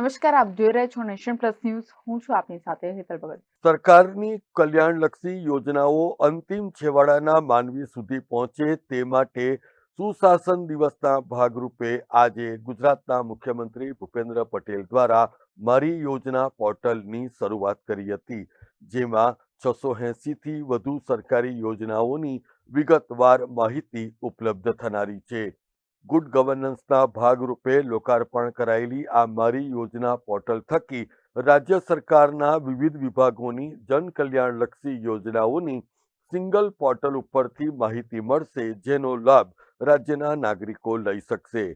નમસ્કાર, આપ જોઈ રહ્યા છો નેશન પ્લસ ન્યૂઝ. હું છું આપની સાથે હેતલ ભગત. સરકારની કલ્યાણલક્ષી યોજનાઓ અંતિમ છેવાડાના માનવી સુધી પહોંચે તે માટે સુશાસન દિવસના ભાગરૂપે આજે ગુજરાતના મુખ્યમંત્રી ભૂપેન્દ્ર પટેલ દ્વારા મારી યોજના પોર્ટલની શરૂઆત કરી હતી, જેમાં 680થી વધુ સરકારી યોજનાઓની વિગતવાર માહિતી ઉપલબ્ધ થનારી છે. ગુડ ગવર્નન્સના ભાગરૂપે લોકાર્પણ કરાયેલી આ મારી યોજના પોર્ટલ થકી રાજ્ય સરકારના વિવિધ વિભાગોની જનકલ્યાણલક્ષી યોજનાઓની સિંગલ પોર્ટલ ઉપરથી માહિતી મળશે, જેનો લાભ રાજ્યના નાગરિકો લઈ શકશે.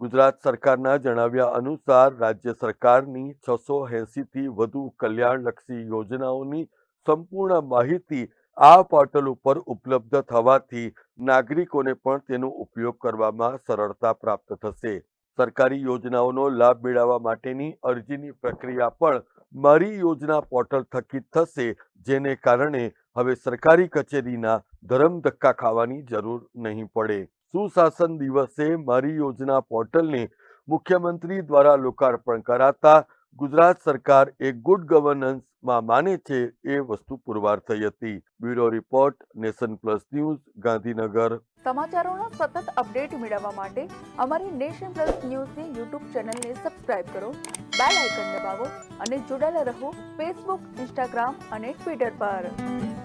ગુજરાત સરકારના જણાવ્યા અનુસાર રાજ્ય સરકારની 680થી વધુ કલ્યાણલક્ષી યોજનાઓની સંપૂર્ણ માહિતી આ પોર્ટલ ઉપર ઉપલબ્ધ થવાથી નાગરિકોને પણ તેનો ઉપયોગ કરવામાં સરળતા પ્રાપ્ત થશે. સરકારી યોજનાઓનો લાભ મેળવવા માટેની અરજીની પ્રક્રિયા પણ મારી યોજના પોર્ટલ થકી થશે, જેને કારણે હવે સરકારી કચેરીના ધરમધક્કા ખાવાની જરૂર નહીં પડે. સુશાસન દિવસે મારી યોજના પોર્ટલને મુખ્યમંત્રી દ્વારા લોકાર્પણ કરાતા ગુજરાત સરકાર એ ગુડ ગવર્નન્સમાં માને છે એ વસ્તુ પુરવાર થઈ હતી. Bureau report, nation plus news, Gandhinagar. સમાચારોના સતત અપડેટ મેળવવા માટે અમારી નેશન પ્લસ ન્યૂઝની યુટ્યુબ ચેનલને સબસ્ક્રાઇબ કરો, બેલ આઇકન દબાવો અને જોડાયેલા રહો ફેસબુક, ઇન્સ્ટાગ્રામ અને ટ્વિટર પર.